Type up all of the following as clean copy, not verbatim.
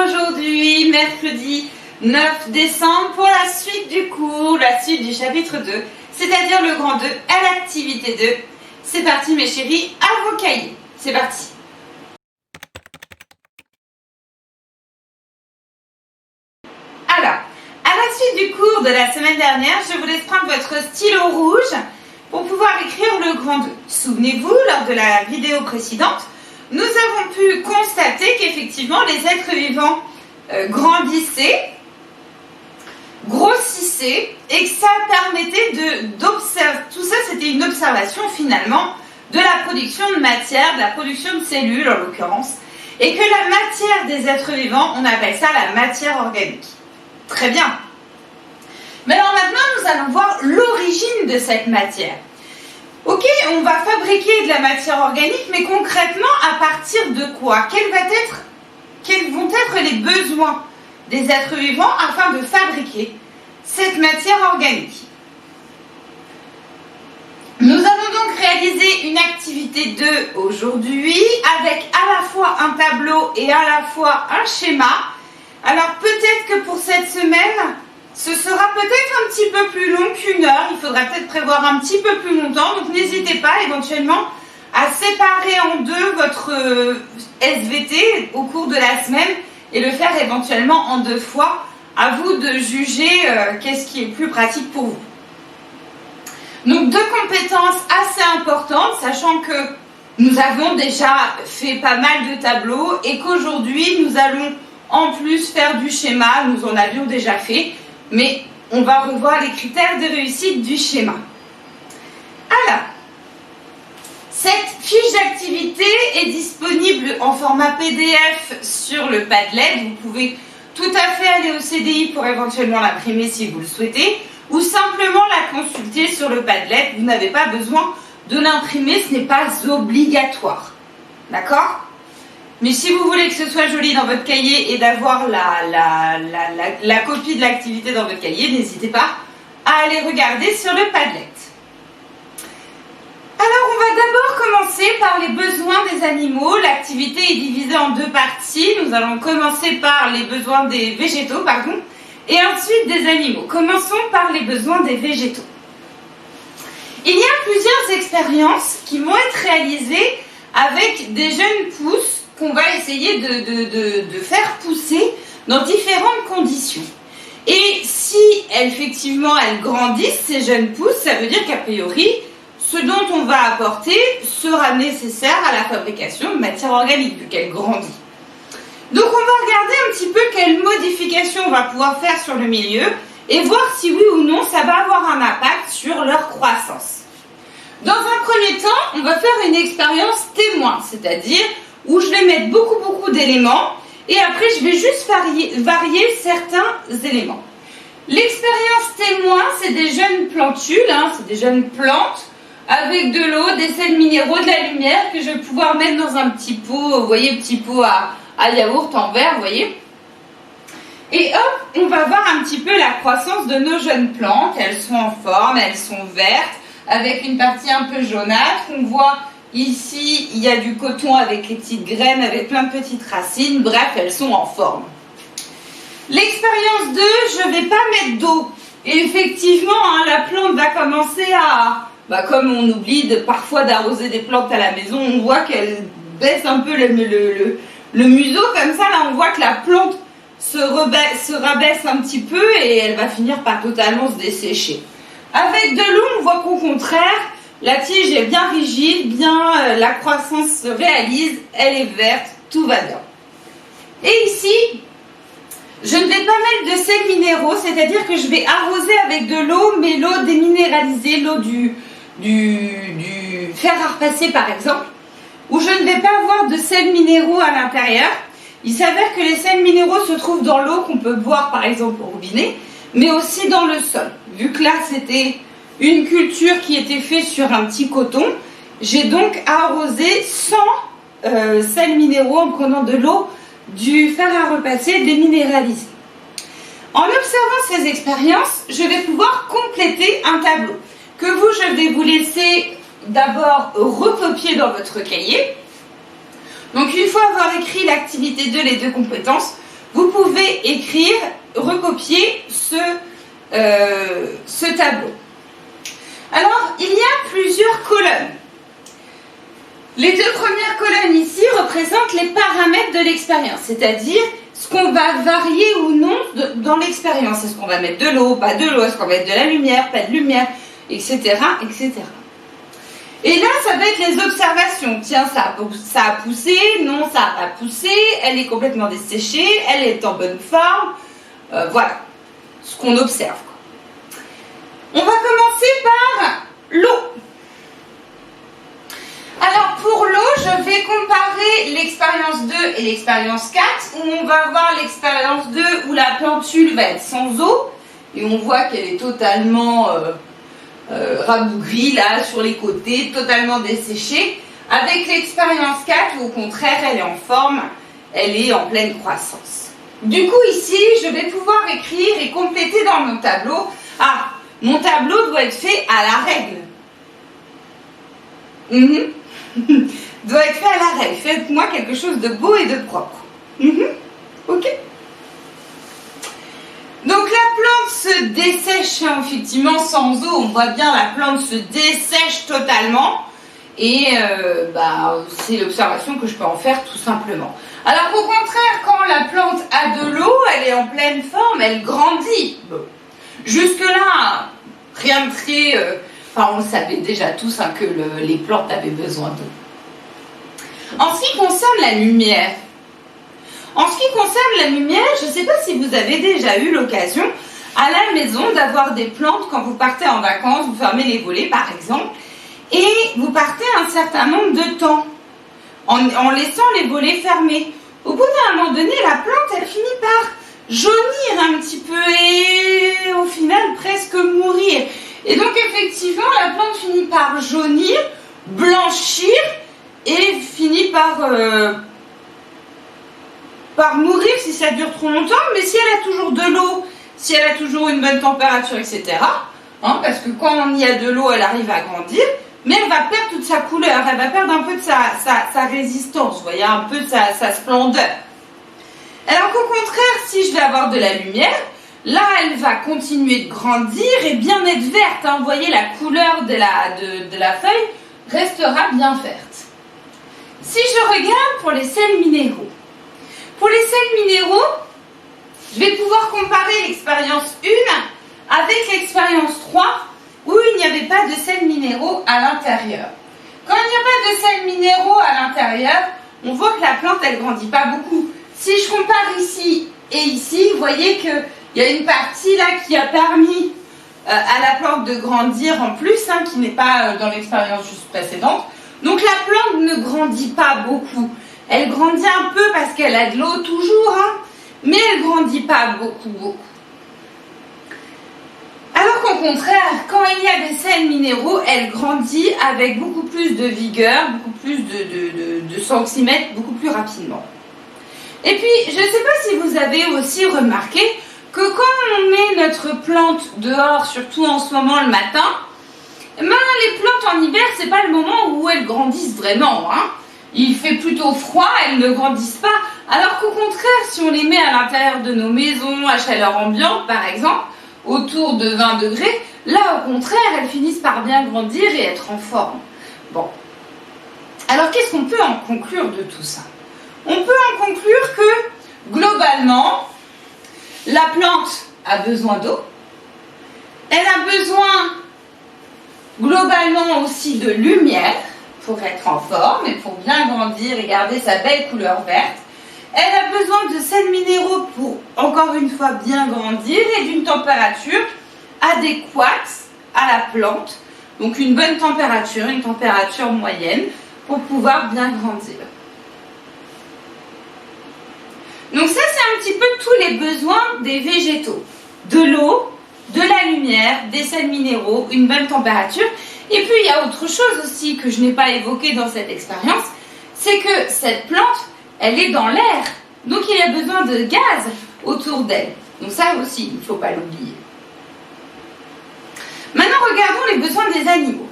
aujourd'hui, mercredi 9 décembre, pour la suite du cours, la suite du chapitre 2, c'est-à-dire le grand 2 à l'activité 2. C'est parti mes chéris, à vos cahiers. C'est parti. Alors, à la suite du cours de la semaine dernière, je vous laisse prendre votre stylo rouge pour pouvoir écrire le grand 2. Souvenez-vous, lors de la vidéo précédente, nous avons pu constater qu'effectivement les êtres vivants grandissaient, grossissaient et que ça permettait d'observer. Tout ça, c'était une observation finalement de la production de matière, de la production de cellules en l'occurrence, et que la matière des êtres vivants, on appelle ça la matière organique. Très bien. Mais alors maintenant, nous allons voir l'origine de cette matière. Ok, on va fabriquer de la matière organique, mais concrètement, à partir de quoi? Quels vont être les besoins des êtres vivants afin de fabriquer cette matière organique? Nous allons donc réaliser une activité 2 aujourd'hui, avec à la fois un tableau et à la fois un schéma. Alors peut-être que pour cette semaine, ce sera peut-être un petit peu plus long qu'1 heure. Il faudra peut-être prévoir un petit peu plus longtemps. Donc n'hésitez pas éventuellement à séparer en deux votre SVT au cours de la semaine et le faire éventuellement en 2 fois. À vous de juger qu'est-ce qui est plus pratique pour vous. Donc 2 compétences assez importantes, sachant que nous avons déjà fait pas mal de tableaux et qu'aujourd'hui nous allons en plus faire du schéma. Nous en avions déjà fait. Mais on va revoir les critères de réussite du schéma. Alors, cette fiche d'activité est disponible en format PDF sur le Padlet. Vous pouvez tout à fait aller au CDI pour éventuellement l'imprimer si vous le souhaitez, ou simplement la consulter sur le Padlet. Vous n'avez pas besoin de l'imprimer, ce n'est pas obligatoire. D'accord ? Mais si vous voulez que ce soit joli dans votre cahier et d'avoir la copie de l'activité dans votre cahier, n'hésitez pas à aller regarder sur le Padlet. Alors, on va d'abord commencer par les besoins des animaux. L'activité est divisée en 2 parties. Nous allons commencer par les besoins des végétaux, et ensuite des animaux. Commençons par les besoins des végétaux. Il y a plusieurs expériences qui vont être réalisées avec des jeunes pousses qu'on va essayer de faire pousser dans différentes conditions. Et si effectivement elles grandissent, ces jeunes pousses, ça veut dire qu'a priori, ce dont on va apporter sera nécessaire à la fabrication de matière organique, vu qu'elle grandit. Donc on va regarder un petit peu quelles modifications on va pouvoir faire sur le milieu et voir si oui ou non ça va avoir un impact sur leur croissance. Dans un premier temps, on va faire une expérience témoin, c'est-à-dire où je vais mettre beaucoup d'éléments et après je vais juste varier certains éléments. L'expérience témoin, c'est des jeunes plantules, c'est des jeunes plantes avec de l'eau, des sels minéraux, de la lumière que je vais pouvoir mettre dans un petit pot, vous voyez, petit pot à yaourt en verre, vous voyez. Et hop, on va voir un petit peu la croissance de nos jeunes plantes. Elles sont en forme, elles sont vertes, avec une partie un peu jaunâtre. On voit ici, il y a du coton avec les petites graines, avec plein de petites racines. Bref, elles sont en forme. L'expérience 2, je ne vais pas mettre d'eau. Et effectivement, la plante va commencer à... comme on oublie parfois d'arroser des plantes à la maison, on voit qu'elle baisse un peu le museau. Comme ça, là, on voit que la plante se rabaisse un petit peu et elle va finir par totalement se dessécher. Avec de l'eau, on voit qu'au contraire, la tige est bien rigide, la croissance se réalise, elle est verte, tout va bien. Et ici, je ne vais pas mettre de sels minéraux, c'est-à-dire que je vais arroser avec de l'eau, mais l'eau déminéralisée, l'eau du fer à repasser par exemple, où je ne vais pas avoir de sels minéraux à l'intérieur. Il s'avère que les sels minéraux se trouvent dans l'eau qu'on peut boire par exemple au robinet, mais aussi dans le sol. Vu que là c'était une culture qui était faite sur un petit coton, j'ai donc arrosé sans sels minéraux en prenant de l'eau, du fer à repasser déminéralisé. En observant ces expériences, je vais pouvoir compléter un tableau que je vais vous laisser d'abord recopier dans votre cahier. Donc une fois avoir écrit l'activité 2, les 2 compétences, vous pouvez écrire, recopier ce tableau. Alors, il y a plusieurs colonnes. Les deux premières colonnes ici représentent les paramètres de l'expérience, c'est-à-dire ce qu'on va varier ou non dans l'expérience. Est-ce qu'on va mettre de l'eau, pas de l'eau, est-ce qu'on va mettre de la lumière, pas de lumière, etc., etc. Et là, ça va être les observations. Tiens, ça a poussé, non, ça n'a pas poussé, elle est complètement desséchée, elle est en bonne forme. Voilà, ce qu'on observe. On va commencer par l'eau. Alors, pour l'eau, je vais comparer l'expérience 2 et l'expérience 4, où on va voir l'expérience 2 où la plantule va être sans eau, et on voit qu'elle est totalement rabougrie là sur les côtés, totalement desséchée, avec l'expérience 4 où au contraire elle est en forme, elle est en pleine croissance. Du coup ici je vais pouvoir écrire et compléter dans mon tableau. Ah, mon tableau doit être fait à la règle. Doit être fait à la règle. Faites-moi quelque chose de beau et de propre. Ok. Donc la plante se dessèche, effectivement sans eau, on voit bien la plante se dessèche totalement et c'est l'observation que je peux en faire tout simplement. Alors qu'au contraire, quand la plante a de l'eau, elle est en pleine forme, elle grandit. Bon. Jusque-là, rien de très... on savait déjà tous que les plantes avaient besoin d'eau. En ce qui concerne la lumière, je ne sais pas si vous avez déjà eu l'occasion à la maison d'avoir des plantes quand vous partez en vacances, vous fermez les volets par exemple, et vous partez un certain nombre de temps en laissant les volets fermés. Au bout d'un moment donné, la plante, elle finit par jaunir un petit peu et au final presque mourir. Et donc effectivement, la plante finit par jaunir, blanchir et finit par mourir si ça dure trop longtemps, mais si elle a toujours de l'eau, si elle a toujours une bonne température, etc., parce que quand on y a de l'eau, elle arrive à grandir, mais elle va perdre toute sa couleur, elle va perdre un peu de sa résistance, vous voyez, un peu de sa splendeur. Alors qu'au contraire, si je vais avoir de la lumière, là, elle va continuer de grandir et bien être verte, vous voyez, la couleur de la feuille restera bien verte. Si je regarde pour les sels minéraux, je vais pouvoir comparer l'expérience 1 avec l'expérience 3 où il n'y avait pas de sels minéraux à l'intérieur. Quand il n'y a pas de sels minéraux à l'intérieur, on voit que la plante, elle ne grandit pas beaucoup. Si je compare ici et ici, vous voyez qu'il y a une partie là qui a permis à la plante de grandir en plus, qui n'est pas dans l'expérience juste précédente. Donc la plante ne grandit pas beaucoup. Elle grandit un peu parce qu'elle a de l'eau toujours, mais elle ne grandit pas beaucoup. Alors qu'au contraire, quand il y a des sels minéraux, elle grandit avec beaucoup plus de vigueur, beaucoup plus de centimètres, beaucoup plus rapidement. Et puis, je ne sais pas si vous avez aussi remarqué que quand on met notre plante dehors, surtout en ce moment le matin, les plantes en hiver, ce n'est pas le moment où elles grandissent vraiment. Il fait plutôt froid, elles ne grandissent pas. Alors qu'au contraire, si on les met à l'intérieur de nos maisons à chaleur ambiante, par exemple, autour de 20 degrés, là, au contraire, elles finissent par bien grandir et être en forme. Bon. Alors, qu'est-ce qu'on peut en conclure de tout ça? On peut en conclure que, globalement, la plante a besoin d'eau. Elle a besoin, globalement, aussi de lumière pour être en forme et pour bien grandir et garder sa belle couleur verte. Elle a besoin de sels minéraux pour, encore une fois, bien grandir et d'une température adéquate à la plante. Donc une bonne température, une température moyenne pour pouvoir bien grandir. Donc ça, c'est un petit peu tous les besoins des végétaux. De l'eau, de la lumière, des sels minéraux, une bonne température. Et puis, il y a autre chose aussi que je n'ai pas évoqué dans cette expérience, c'est que cette plante, elle est dans l'air. Donc, il y a besoin de gaz autour d'elle. Donc ça aussi, il ne faut pas l'oublier. Maintenant, regardons les besoins des animaux.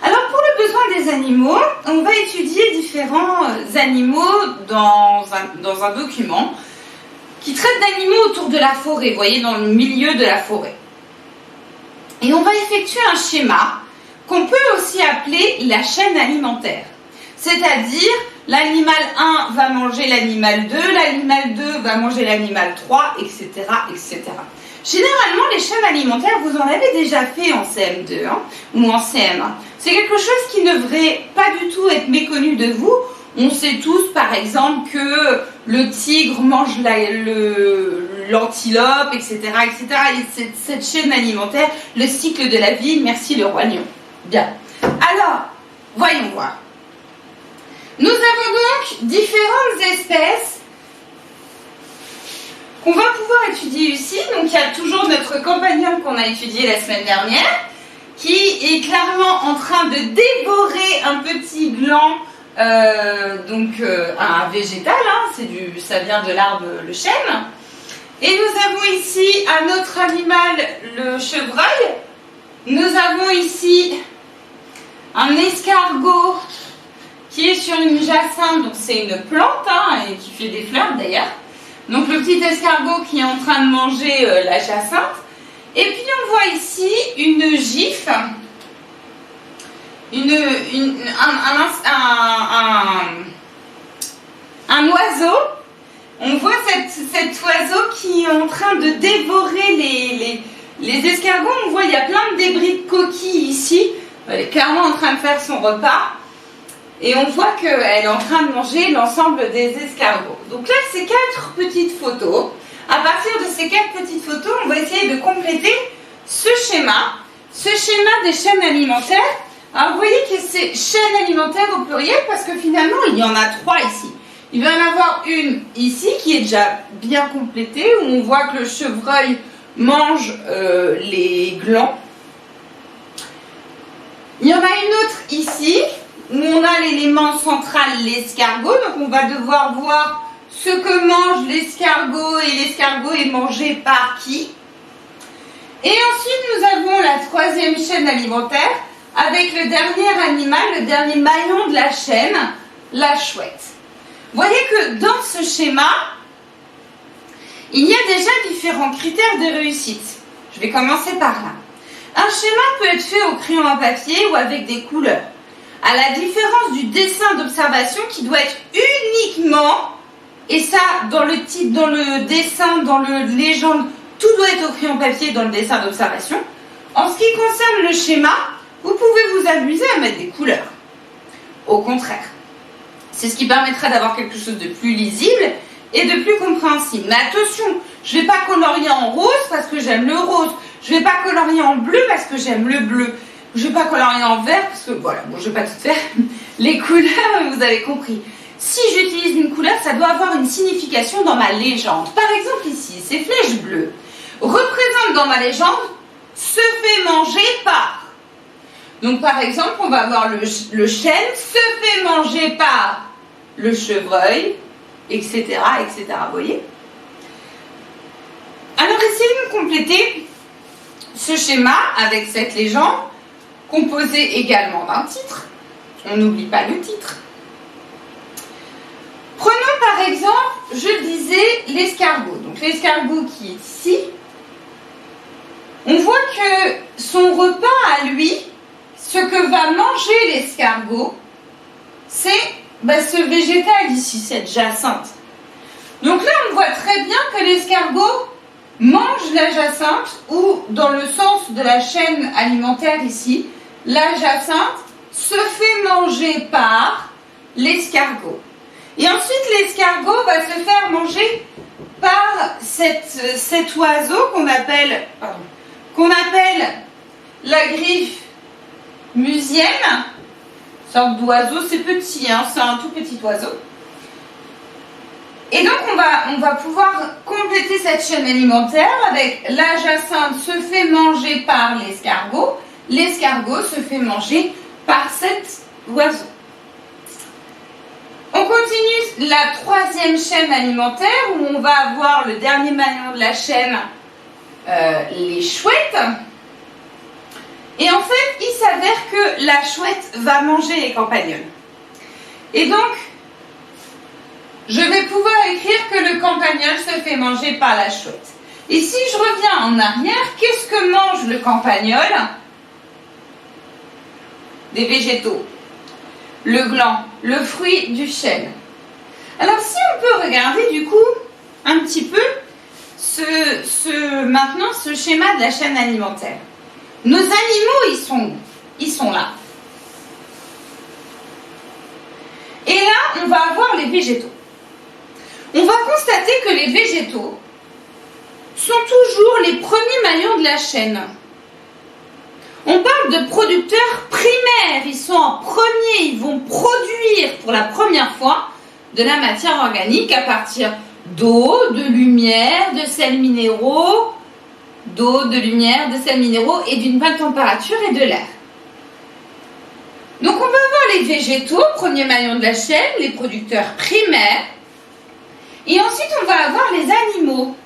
Alors, pour le besoin des animaux, on va étudier différents animaux dans un document. qui traite d'animaux autour de la forêt, vous voyez, dans le milieu de la forêt. Et on va effectuer un schéma qu'on peut aussi appeler la chaîne alimentaire. C'est-à-dire, l'animal 1 va manger l'animal 2, l'animal 2 va manger l'animal 3, etc., etc. Généralement, les chaînes alimentaires, vous en avez déjà fait en CM2 hein, ou en CM1. C'est quelque chose qui ne devrait pas du tout être méconnu de vous. On sait tous, par exemple, que le tigre mange l'antilope, etc., etc. Et cette chaîne alimentaire, le cycle de la vie, merci le roi lion. Bien. Alors, voyons voir. Nous avons donc différentes espèces qu'on va pouvoir étudier ici. Donc, il y a toujours notre compagnon qu'on a étudié la semaine dernière, qui est clairement en train de dévorer un petit gland, un végétal, hein, ça vient de l'arbre le chêne. Et nous avons ici un autre animal, le chevreuil. Nous avons ici un escargot qui est sur une jacinthe, donc c'est une plante hein, et qui fait des fleurs d'ailleurs. Donc le petit escargot qui est en train de manger la jacinthe. Et puis on voit ici une gifle, un oiseau. On voit cet oiseau qui est en train de dévorer les escargots. On voit il y a plein de débris de coquilles ici. Elle est clairement en train de faire son repas. Et on voit qu'elle est en train de manger l'ensemble des escargots. Donc là, c'est 4 petites photos. À partir de ces 4 petites photos, on va essayer de compléter ce schéma des chaînes alimentaires. Alors vous voyez que c'est chaîne alimentaire au pluriel parce que finalement, il y en a 3 ici. Il va y en avoir une ici qui est déjà bien complétée où on voit que le chevreuil mange les glands. Il y en a une autre ici où on a l'élément central, l'escargot. Donc on va devoir voir ce que mange l'escargot et l'escargot est mangé par qui. Et ensuite nous avons la 3e chaîne alimentaire avec le dernier animal, le dernier maillon de la chaîne, la chouette. Vous voyez que dans ce schéma, il y a déjà différents critères de réussite. Je vais commencer par là. Un schéma peut être fait au crayon à papier ou avec des couleurs. À la différence du dessin d'observation qui doit être uniquement, et ça dans le titre, dans le dessin, dans le légende, tout doit être au crayon papier dans le dessin d'observation. En ce qui concerne le schéma, vous pouvez vous amuser à mettre des couleurs. Au contraire. C'est ce qui permettra d'avoir quelque chose de plus lisible et de plus compréhensible. Mais attention, je ne vais pas colorier en rose parce que j'aime le rose. Je ne vais pas colorier en bleu parce que j'aime le bleu. Je ne vais pas colorier en vert parce que, voilà, bon, je ne vais pas tout faire. Les couleurs, vous avez compris. Si j'utilise une couleur, ça doit avoir une signification dans ma légende. Par exemple ici, ces flèches bleues représentent dans ma légende se fait manger par. Donc par exemple, on va avoir le chêne se fait manger par le chevreuil, etc., etc. Vous voyez? Alors essayez de compléter ce schéma avec cette légende, composée également d'un titre. On n'oublie pas le titre. Prenons par exemple, je le disais, l'escargot. Donc l'escargot qui est ici. On voit que son repas à lui, ce que va manger l'escargot, c'est ce végétal ici, cette jacinthe. Donc là, on voit très bien que l'escargot mange la jacinthe, ou dans le sens de la chaîne alimentaire ici, la jacinthe se fait manger par l'escargot. Et ensuite, l'escargot va se faire manger par cet oiseau qu'on appelle la griffe musienne, sorte d'oiseau, c'est petit, hein, c'est un tout petit oiseau. Et donc on va pouvoir compléter cette chaîne alimentaire avec la jacinthe se fait manger par l'escargot, l'escargot se fait manger par cet oiseau. On continue la 3e chaîne alimentaire où on va avoir le dernier maillon de la chaîne, les chouettes. Et en fait, il s'avère que la chouette va manger les campagnols. Et donc, je vais pouvoir écrire que le campagnol se fait manger par la chouette. Et si je reviens en arrière, qu'est-ce que mange le campagnol? Des végétaux. Le gland, le fruit du chêne. Alors si on peut regarder du coup un petit peu maintenant ce schéma de la chaîne alimentaire. Nos animaux, ils sont là. Et là, on va avoir les végétaux. On va constater que les végétaux sont toujours les premiers maillons de la chaîne. On parle de producteurs primaires. Ils sont en premier, ils vont produire pour la première fois de la matière organique à partir d'eau, de lumière, de sels minéraux, et d'une bonne température et de l'air. Donc on va avoir les végétaux, premier maillon de la chaîne, les producteurs primaires. Et ensuite on va avoir les animaux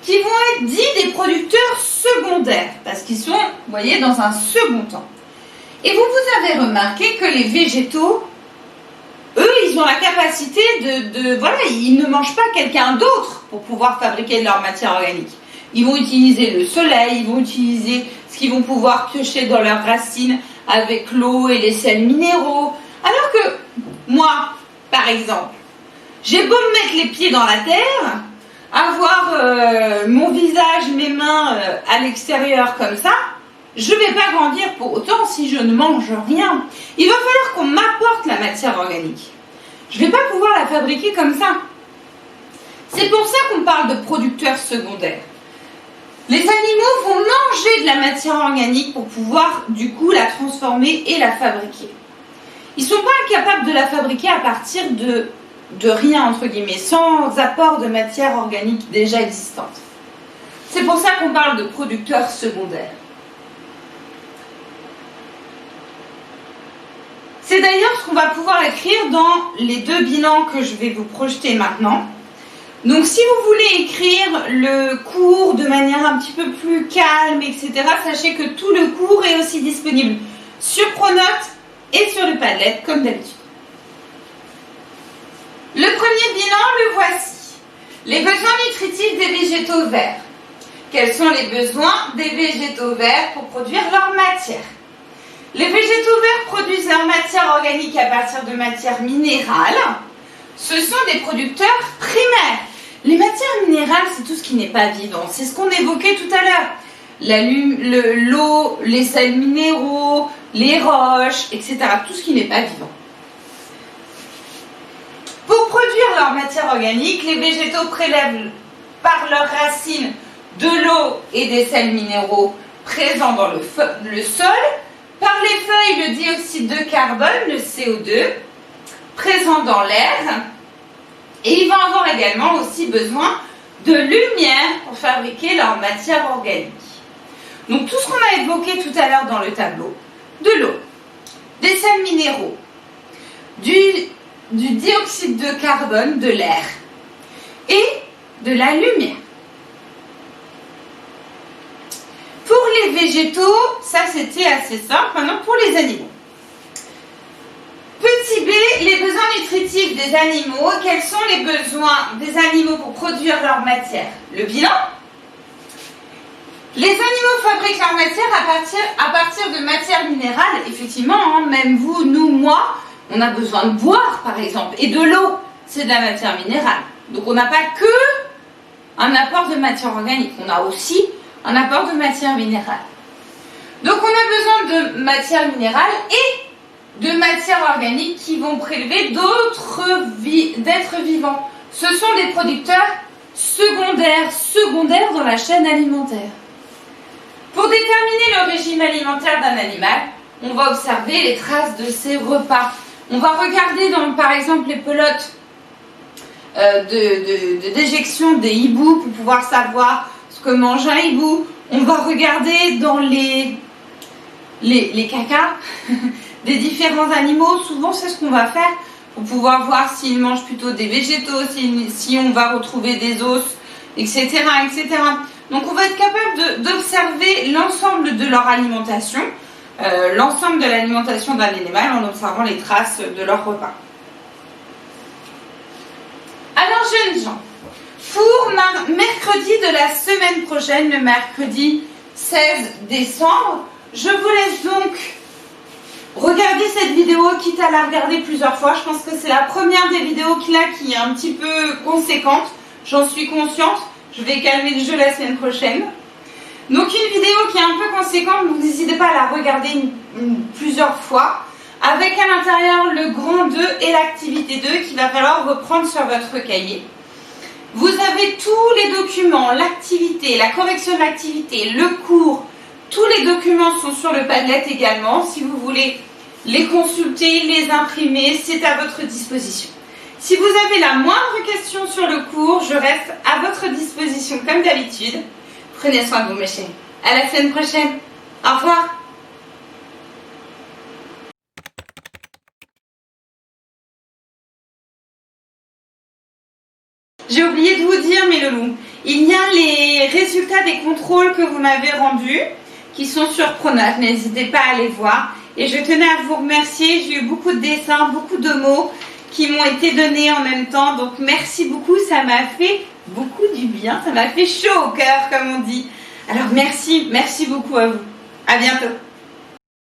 qui vont être dits des producteurs secondaires parce qu'ils sont, vous voyez, dans un second temps. Et vous avez remarqué que les végétaux, eux, ils ont la capacité voilà, ils ne mangent pas quelqu'un d'autre pour pouvoir fabriquer de leur matière organique. Ils vont utiliser le soleil, ils vont utiliser ce qu'ils vont pouvoir piocher dans leurs racines avec l'eau et les sels minéraux. Alors que moi, par exemple, j'ai beau me mettre les pieds dans la terre, avoir mon visage, mes mains à l'extérieur comme ça, je ne vais pas grandir pour autant si je ne mange rien. Il va falloir qu'on m'apporte la matière organique. Je ne vais pas pouvoir la fabriquer comme ça. C'est pour ça qu'on parle de producteurs secondaires. Les animaux vont manger de la matière organique pour pouvoir du coup la transformer et la fabriquer. Ils ne sont pas incapables de la fabriquer à partir de rien, entre guillemets, sans apport de matière organique déjà existante. C'est pour ça qu'on parle de producteurs secondaires. C'est d'ailleurs ce qu'on va pouvoir écrire dans les deux bilans que je vais vous projeter maintenant. Donc si vous voulez écrire le cours de manière un petit peu plus calme, etc., sachez que tout le cours est aussi disponible sur Pronote et sur le Padlet, comme d'habitude. Le premier bilan, le voici. Les besoins nutritifs des végétaux verts. Quels sont les besoins des végétaux verts pour produire leur matière? Les végétaux verts produisent leur matière organique à partir de matières minérales. Ce sont des producteurs primaires. Les matières minérales, c'est tout ce qui n'est pas vivant. C'est ce qu'on évoquait tout à l'heure. L'eau, les sels minéraux, les roches, etc. Tout ce qui n'est pas vivant. Pour produire leur matière organique, les végétaux prélèvent par leurs racines de l'eau et des sels minéraux présents dans le sol, par les feuilles le dioxyde de carbone, le CO2, présent dans l'air, et ils vont avoir également aussi besoin de lumière pour fabriquer leur matière organique. Donc tout ce qu'on a évoqué tout à l'heure dans le tableau, de l'eau, des sels minéraux, du dioxyde de carbone, de l'air et de la lumière. Pour les végétaux, ça c'était assez simple. Maintenant pour les animaux. Petit b, les besoins nutritifs des animaux. Quels sont les besoins des animaux pour produire leur matière? Le bilan. Les animaux fabriquent leur matière à partir de matières minérales. Effectivement, hein, même vous, nous, moi, on a besoin de boire, par exemple, et de l'eau, c'est de la matière minérale. Donc on n'a pas que un apport de matière organique, on a aussi un apport de matière minérale. Donc on a besoin de matière minérale et de matière organique qui vont prélever d'êtres vivants. Ce sont des producteurs secondaires dans la chaîne alimentaire. Pour déterminer le régime alimentaire d'un animal, on va observer les traces de ses repas. On va regarder par exemple les pelotes de déjection des hiboux pour pouvoir savoir ce que mange un hibou. On va regarder dans les cacas des différents animaux. Souvent c'est ce qu'on va faire pour pouvoir voir s'ils mangent plutôt des végétaux, si on va retrouver des os, etc., etc. Donc on va être capable d'observer l'ensemble de leur alimentation, l'ensemble de l'alimentation d'un animal en observant les traces de leur repas. jeunes gens, pour mercredi de la semaine prochaine, le mercredi 16 décembre, je vous laisse donc regarder cette vidéo, quitte à la regarder plusieurs fois. Je pense que c'est la première des vidéos qui est un petit peu conséquente. J'en suis consciente. Je vais calmer le jeu la semaine prochaine. Donc une vidéo qui est un peu conséquente, donc n'hésitez pas à la regarder plusieurs fois. Avec à l'intérieur le grand 2 et l'activité 2 qu'il va falloir reprendre sur votre cahier. Vous avez tous les documents, l'activité, la correction de l'activité, le cours. Tous les documents sont sur le Padlet également. Si vous voulez les consulter, les imprimer, c'est à votre disposition. Si vous avez la moindre question sur le cours, je reste à votre disposition comme d'habitude. Prenez soin de vous, mes chéris. À la semaine prochaine. Au revoir. J'ai oublié de vous dire, mes loulous, il y a les résultats des contrôles que vous m'avez rendus, qui sont sur Pronote. N'hésitez pas à les voir. Et je tenais à vous remercier. J'ai eu beaucoup de dessins, beaucoup de mots qui m'ont été donnés en même temps. Donc merci beaucoup, ça m'a fait beaucoup du bien. Ça m'a fait chaud au cœur, comme on dit. Alors merci beaucoup à vous. À bientôt.